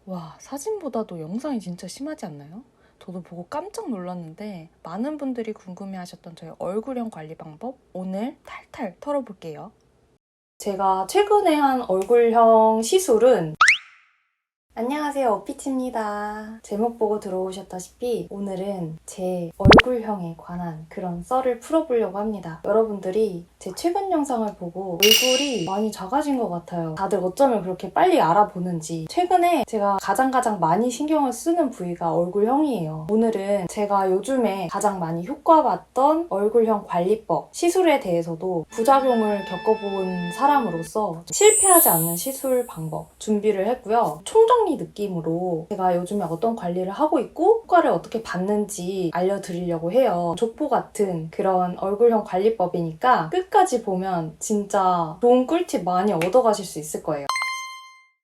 와, 사진보다도 영상이 진짜 심하지 않나요? 저도 보고 깜짝 놀랐는데 많은 분들이 궁금해하셨던 저의 얼굴형 관리 방법 오늘 탈탈 털어볼게요. 제가 최근에 한 얼굴형 시술은 안녕하세요, 어피치입니다. 제목 보고 들어오셨다시피 오늘은 제 얼굴형에 관한 그런 썰을 풀어보려고 합니다. 여러분들이 제 최근 영상을 보고 얼굴이 많이 작아진 것 같아요. 다들 어쩌면 그렇게 빨리 알아보는지. 최근에 제가 가장 많이 신경을 쓰는 부위가 얼굴형이에요. 오늘은 제가 요즘에 가장 많이 효과봤던 얼굴형 관리법, 시술에 대해서도 부작용을 겪어본 사람으로서 실패하지 않는 시술 방법 준비를 했고요. 총정리 느낌으로 제가 요즘에 어떤 관리를 하고 있고 효과를 어떻게 봤는지 알려드리려고 해요. 족보 같은 그런 얼굴형 관리법이니까 끝까지 보면 진짜 좋은 꿀팁 많이 얻어가실 수 있을 거예요.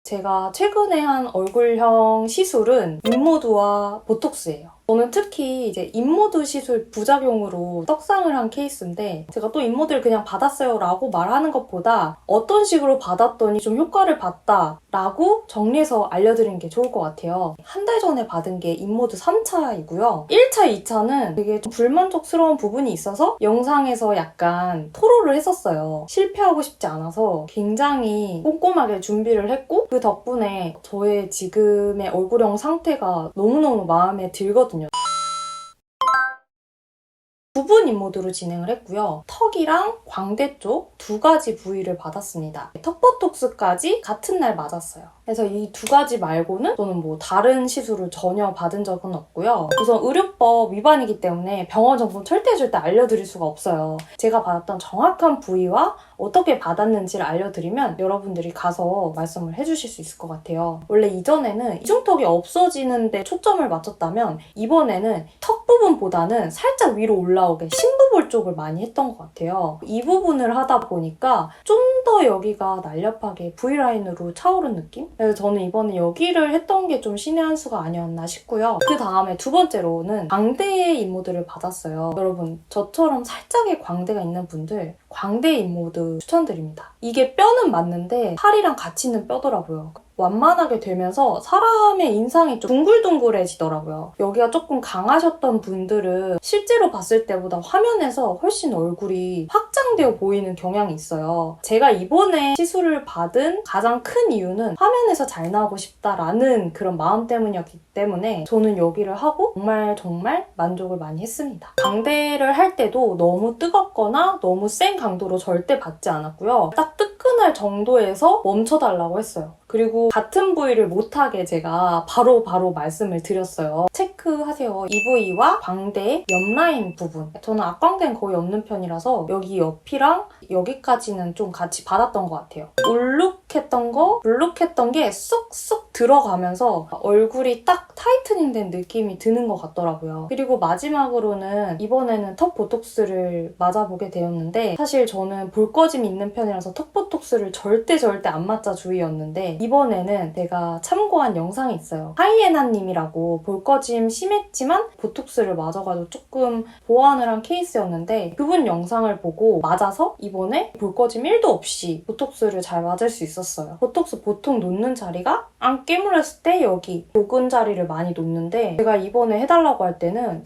제가 최근에 한 얼굴형 시술은 인모드와 보톡스예요. 저는 특히 이제 인모드 시술 부작용으로 떡상을 한 케이스인데 제가 또 인모드를 그냥 받았어요 라고 말하는 것보다 어떤 식으로 받았더니 좀 효과를 봤다 라고 정리해서 알려드리는 게 좋을 것 같아요. 한 달 전에 받은 게 인모드 3차이고요. 1차, 2차는 되게 좀 불만족스러운 부분이 있어서 영상에서 약간 토로를 했었어요. 실패하고 싶지 않아서 굉장히 꼼꼼하게 준비를 했고 그 덕분에 저의 지금의 얼굴형 상태가 너무너무 마음에 들거든요. 부분 인모드로 진행을 했고요. 턱이랑 광대 쪽 두 가지 부위를 받았습니다. 턱보톡스까지 같은 날 맞았어요. 그래서 이 두 가지 말고는 저는 뭐 다른 시술을 전혀 받은 적은 없고요. 우선 의료법 위반이기 때문에 병원 정보 절대 알려드릴 수가 없어요. 제가 받았던 정확한 부위와 어떻게 받았는지를 알려드리면 여러분들이 가서 말씀을 해주실 수 있을 것 같아요. 원래 이전에는 이중턱이 없어지는데 초점을 맞췄다면 이번에는 턱 부분보다는 살짝 위로 올라오게 심부볼 쪽을 많이 했던 것 같아요. 이 부분을 하다 보니까 좀 더 여기가 날렵하게 V라인으로 차오른 느낌? 그래서 저는 이번에 여기를 했던 게 좀 신의 한 수가 아니었나 싶고요. 그 다음에 두 번째로는 광대 인모드를 받았어요. 여러분, 저처럼 살짝의 광대가 있는 분들 광대 인모드 추천드립니다. 이게 뼈는 맞는데 팔이랑 같이 있는 뼈더라고요. 완만하게 되면서 사람의 인상이 좀 둥글둥글해지더라고요. 여기가 조금 강하셨던 분들은 실제로 봤을 때보다 화면에서 훨씬 얼굴이 확장되어 보이는 경향이 있어요. 제가 이번에 시술을 받은 가장 큰 이유는 화면에서 잘 나오고 싶다라는 그런 마음 때문이었기 때문에 저는 여기를 하고 정말 만족을 많이 했습니다. 광대를 할 때도 너무 뜨겁거나 너무 센 강도로 절대 받지 않았고요. 딱 뜨끈할 정도에서 멈춰달라고 했어요. 그리고 같은 부위를 못하게 제가 바로 말씀을 드렸어요. 체크하세요. 이 부위와 광대 옆 라인 부분. 저는 앞광대는 거의 없는 편이라서 여기 옆이랑 여기까지는 좀 같이 받았던 것 같아요. 울룩했던 게 쏙쏙 들어가면서 얼굴이 딱 타이트닝 된 느낌이 드는 것 같더라고요. 그리고 마지막으로는 이번에는 턱 보톡스를 맞아보게 되었는데 사실 저는 볼거짐이 있는 편이라서 턱 보톡스를 절대 안 맞자 주의였는데 이번에는 제가 참고한 영상이 있어요. 하이에나님이라고 볼거짐 심했지만 보톡스를 맞아가지고 조금 보완을 한 케이스였는데 그분 영상을 보고 맞아서 이번에 볼거짐 1도 없이 보톡스를 잘 맞을 수 있었어요. 보톡스 보통 놓는 자리가 안 깨물었을 때 여기 보근자리를 많이 놓는데 제가 이번에 해달라고 할 때는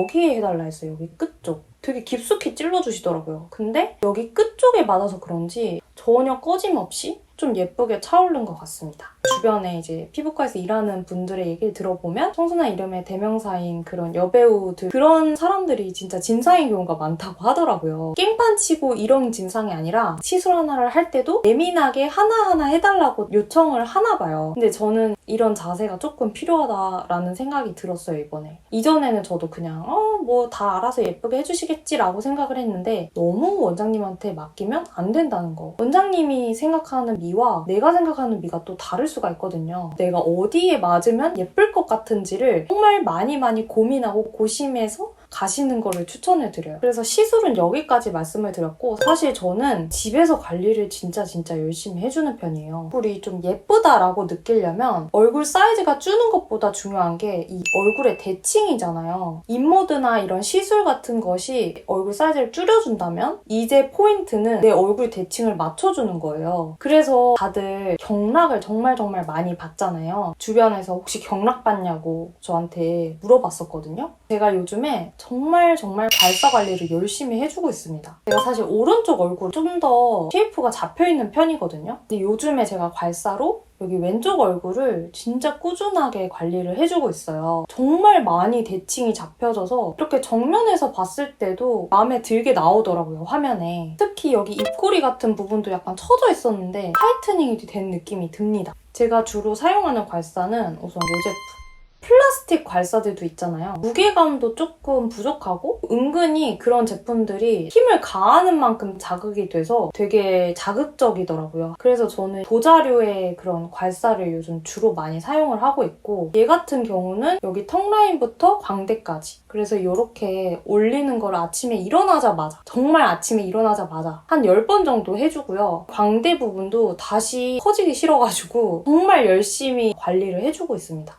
여기에 해달라 했어요. 여기 끝쪽. 되게 깊숙이 찔러주시더라고요. 근데 여기 끝쪽에 맞아서 그런지 전혀 꺼짐없이 좀 예쁘게 차오른 것 같습니다. 주변에 이제 피부과에서 일하는 분들의 얘기를 들어보면 청순한 이름의 대명사인 그런 여배우들 그런 사람들이 진짜 진상인 경우가 많다고 하더라고요. 깽판 치고 이런 진상이 아니라 시술 하나를 할 때도 예민하게 하나하나 해달라고 요청을 하나 봐요. 근데 저는 이런 자세가 조금 필요하다라는 생각이 들었어요, 이번에. 이전에는 저도 그냥 뭐 다 알아서 예쁘게 해주시겠지라고 생각을 했는데 너무 원장님한테 맡기면 안 된다는 거. 원장님이 생각하는 미와 내가 생각하는 미가 또 다를 수가 있거든요. 내가 어디에 맞으면 예쁠 것 같은지를 정말 많이 고민하고 고심해서 가시는 거를 추천해드려요. 그래서 시술은 여기까지 말씀을 드렸고, 사실 저는 집에서 관리를 진짜 열심히 해주는 편이에요. 얼굴이 좀 예쁘다라고 느끼려면 얼굴 사이즈가 주는 것보다 중요한 게 이 얼굴의 대칭이잖아요. 인모드나 이런 시술 같은 것이 얼굴 사이즈를 줄여준다면 이제 포인트는 내 얼굴 대칭을 맞춰주는 거예요. 그래서 다들 경락을 정말 많이 받잖아요. 주변에서 혹시 경락 받냐고 저한테 물어봤었거든요. 제가 요즘에 정말 발사 관리를 열심히 해주고 있습니다. 제가 사실 오른쪽 얼굴 좀 더 쉐이프가 잡혀있는 편이거든요. 근데 요즘에 제가 괄사로 여기 왼쪽 얼굴을 진짜 꾸준하게 관리를 해주고 있어요. 정말 많이 대칭이 잡혀져서 이렇게 정면에서 봤을 때도 마음에 들게 나오더라고요, 화면에. 특히 여기 입꼬리 같은 부분도 약간 처져 있었는데 타이트닝이 된 느낌이 듭니다. 제가 주로 사용하는 괄사는 우선 이 제품. 플라스틱 괄사들도 있잖아요. 무게감도 조금 부족하고 은근히 그런 제품들이 힘을 가하는 만큼 자극이 돼서 되게 자극적이더라고요. 그래서 저는 도자류의 그런 괄사를 요즘 주로 많이 사용을 하고 있고, 얘 같은 경우는 여기 턱 라인부터 광대까지, 그래서 이렇게 올리는 걸 아침에 일어나자마자, 정말 아침에 일어나자마자 한 10번 정도 해주고요. 광대 부분도 다시 커지기 싫어가지고 정말 열심히 관리를 해주고 있습니다.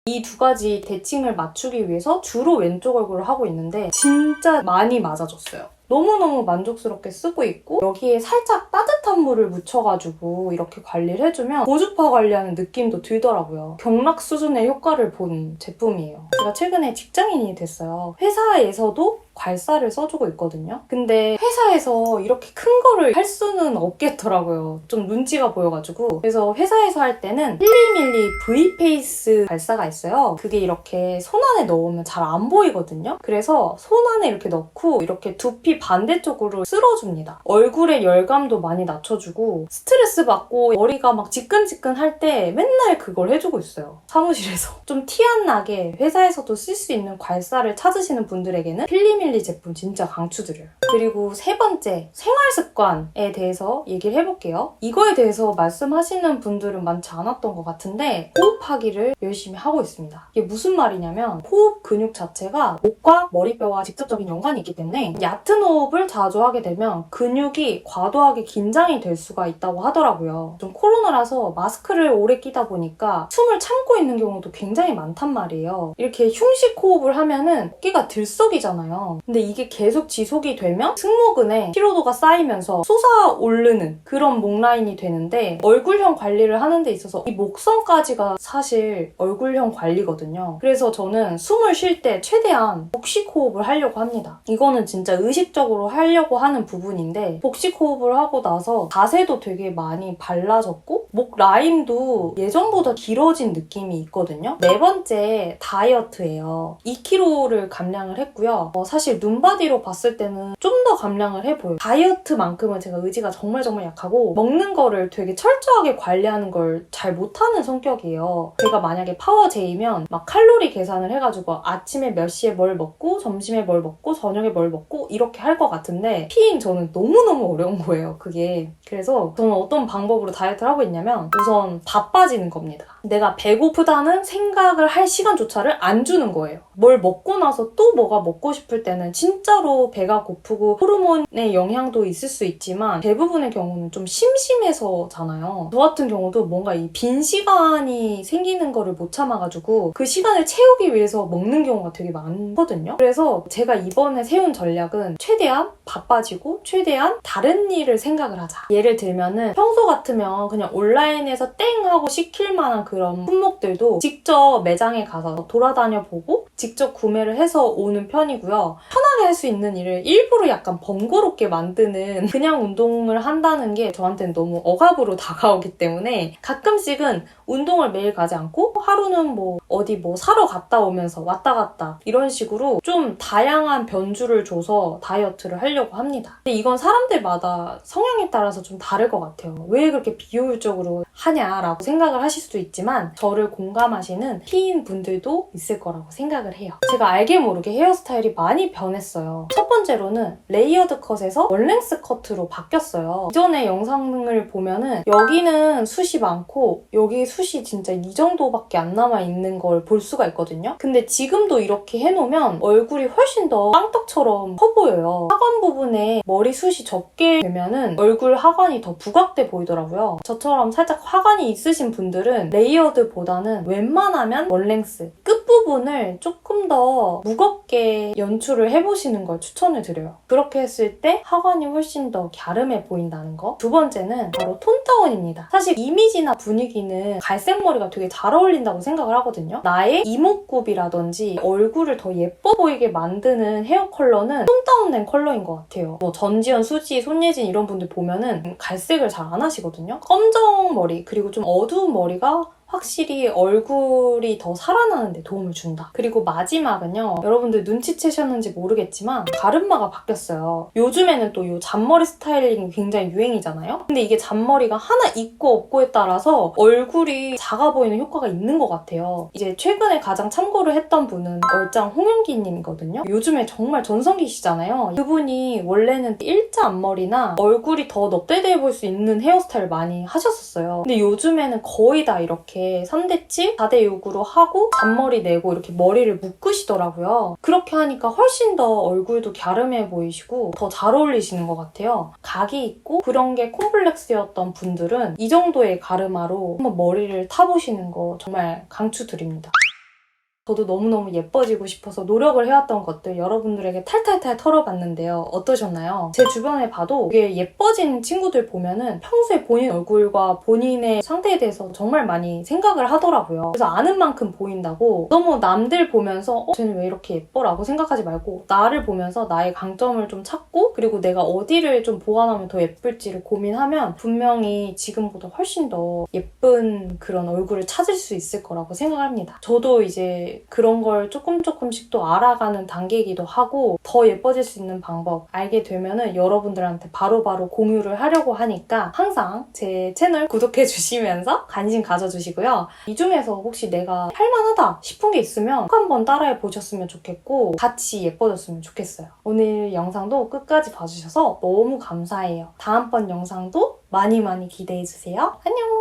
이 두 가지 대칭을 맞추기 위해서 주로 왼쪽 얼굴을 하고 있는데 진짜 많이 맞아졌어요. 너무너무 만족스럽게 쓰고 있고, 여기에 살짝 따뜻한 물을 묻혀가지고 이렇게 관리를 해주면 고주파 관리하는 느낌도 들더라고요. 경락 수준의 효과를 본 제품이에요. 제가 최근에 직장인이 됐어요. 회사에서도 괄사를 써주고 있거든요. 근데 회사에서 이렇게 큰 거를 할 수는 없겠더라고요. 좀 눈치가 보여가지고. 그래서 회사에서 할 때는 1mm V페이스 괄사가 있어요. 그게 이렇게 손 안에 넣으면 잘 안 보이거든요. 그래서 손 안에 이렇게 넣고 이렇게 두피 반대쪽으로 쓸어줍니다. 얼굴의 열감도 많이 낮춰주고, 스트레스 받고 머리가 막 지끈지끈 할 때 맨날 그걸 해주고 있어요. 사무실에서. 좀 티 안 나게 회사에서도 쓸 수 있는 괄사를 찾으시는 분들에게는 필리밀리 제품 진짜 강추드려요. 그리고 세 번째, 생활습관에 대해서 얘기를 해볼게요. 이거에 대해서 말씀하시는 분들은 많지 않았던 것 같은데 호흡하기를 열심히 하고 있습니다. 이게 무슨 말이냐면, 호흡 근육 자체가 목과 머리뼈와 직접적인 연관이 있기 때문에 얕은 호흡을 자주 하게 되면 근육이 과도하게 긴장이 될 수가 있다고 하더라고요. 좀 코로나라서 마스크를 오래 끼다 보니까 숨을 참고 있는 경우도 굉장히 많단 말이에요. 이렇게 흉식 호흡을 하면은 어깨가 들썩이잖아요. 근데 이게 계속 지속이 되면 승모근에 피로도가 쌓이면서 솟아오르는 그런 목 라인이 되는데, 얼굴형 관리를 하는 데 있어서 이 목선까지가 사실 얼굴형 관리거든요. 그래서 저는 숨을 쉴 때 최대한 복식 호흡을 하려고 합니다. 이거는 진짜 의식적으로 하려고 하는 부분인데, 복식 호흡을 하고 나서 자세도 되게 많이 발라졌고 목 라인도 예전보다 길어진 느낌이 있거든요. 네 번째, 다이어트예요. 2kg를 감량을 했고요. 사실 눈바디로 봤을 때는 좀 더 감량을 해보여요. 다이어트만큼은 제가 의지가 정말 약하고 먹는 거를 되게 철저하게 관리하는 걸 잘 못하는 성격이에요. 제가 만약에 파워제이면 막 칼로리 계산을 해가지고 아침에 몇 시에 뭘 먹고 점심에 뭘 먹고 저녁에 뭘 먹고 이렇게 할 것 같은데, 피인 저는 너무너무 어려운 거예요, 그게. 그래서 저는 어떤 방법으로 다이어트를 하고 있냐면, 우선 다 빠지는 겁니다. 내가 배고프다는 생각을 할 시간조차를 안 주는 거예요. 뭘 먹고 나서 또 뭐가 먹고 싶을 때는 진짜로 배가 고프고 호르몬의 영향도 있을 수 있지만 대부분의 경우는 좀 심심해서잖아요. 저 같은 경우도 뭔가 이 빈 시간이 생기는 거를 못 참아가지고 그 시간을 채우기 위해서 먹는 경우가 되게 많거든요. 그래서 제가 이번에 세운 전략은 최대한 바빠지고 최대한 다른 일을 생각을 하자. 예를 들면은 평소 같으면 그냥 온라인에서 땡 하고 시킬 만한 그런 품목들도 직접 매장에 가서 돌아다녀 보고 직접 구매를 해서 오는 편이고요. 편하게 할 수 있는 일을 일부러 약간 번거롭게 만드는, 그냥 운동을 한다는 게 저한테는 너무 억압으로 다가오기 때문에 가끔씩은 운동을 매일 가지 않고 하루는 어디 사러 갔다 오면서 왔다 갔다 이런 식으로 좀 다양한 변주를 줘서 다이어트를 하려고 합니다. 근데 이건 사람들마다 성향에 따라서 좀 다를 것 같아요. 왜 그렇게 비효율적으로 이상적으로 하냐라고 생각을 하실 수도 있지만 저를 공감하시는 피인 분들도 있을 거라고 생각을 해요. 제가 알게 모르게 헤어스타일이 많이 변했어요. 첫 번째로는 레이어드 컷에서 원랭스 커트로 바뀌었어요. 이전에 영상을 보면은 여기는 숱이 많고 여기 숱이 진짜 이 정도밖에 안 남아있는 걸 볼 수가 있거든요. 근데 지금도 이렇게 해놓으면 얼굴이 훨씬 더 빵떡처럼 커 보여요. 하관 부분에 머리숱이 적게 되면은 얼굴 하관이 더 부각돼 보이더라고요. 저처럼 살짝 하관이 있으신 분들은 레이어드보다는 웬만하면 원랭스 끝부분을 조금 더 무겁게 연출을 해보시는 걸 추천을 드려요. 그렇게 했을 때 하관이 훨씬 더 갸름해 보인다는 거. 두 번째는 바로 톤 다운입니다. 사실 이미지나 분위기는 갈색 머리가 되게 잘 어울린다고 생각을 하거든요. 나의 이목구비라든지 얼굴을 더 예뻐 보이게 만드는 헤어 컬러는 톤 다운된 컬러인 것 같아요. 뭐 전지현, 수지, 손예진 이런 분들 보면은 갈색을 잘 안 하시거든요. 검정 머리 그리고 좀 어두운 머리가 확실히 얼굴이 더 살아나는 데 도움을 준다. 그리고 마지막은요. 여러분들 눈치채셨는지 모르겠지만 가르마가 바뀌었어요. 요즘에는 또 이 잔머리 스타일링이 굉장히 유행이잖아요. 근데 이게 잔머리가 하나 있고 없고에 따라서 얼굴이 작아 보이는 효과가 있는 것 같아요. 이제 최근에 가장 참고를 했던 분은 얼짱 홍윤기님이거든요. 요즘에 정말 전성기시잖아요. 그분이 원래는 일자 앞머리나 얼굴이 더 넙대대해 보일 수 있는 헤어스타일 많이 하셨었어요. 근데 요즘에는 거의 다 이렇게 3대치, 4대6으로 하고 잔머리 내고 이렇게 머리를 묶으시더라고요. 그렇게 하니까 훨씬 더 얼굴도 갸름해 보이시고 더 잘 어울리시는 것 같아요. 각이 있고 그런 게 콤플렉스였던 분들은 이 정도의 가르마로 한번 머리를 타보시는 거 정말 강추드립니다. 저도 너무너무 예뻐지고 싶어서 노력을 해왔던 것들 여러분들에게 탈탈탈 털어봤는데요. 어떠셨나요? 제 주변에 봐도 이게 예뻐진 친구들 보면은 평소에 본인 얼굴과 본인의 상태에 대해서 정말 많이 생각을 하더라고요. 그래서 아는 만큼 보인다고 너무 남들 보면서 쟤는 왜 이렇게 예뻐? 라고 생각하지 말고 나를 보면서 나의 강점을 좀 찾고 그리고 내가 어디를 좀 보완하면 더 예쁠지를 고민하면 분명히 지금보다 훨씬 더 예쁜 그런 얼굴을 찾을 수 있을 거라고 생각합니다. 저도 이제 그런 걸 조금씩 또 알아가는 단계이기도 하고 더 예뻐질 수 있는 방법 알게 되면은 여러분들한테 바로바로 공유를 하려고 하니까 항상 제 채널 구독해 주시면서 관심 가져주시고요. 이 중에서 혹시 내가 할만하다 싶은 게 있으면 꼭 한번 따라해 보셨으면 좋겠고 같이 예뻐졌으면 좋겠어요. 오늘 영상도 끝까지 봐주셔서 너무 감사해요. 다음번 영상도 많이 기대해 주세요. 안녕!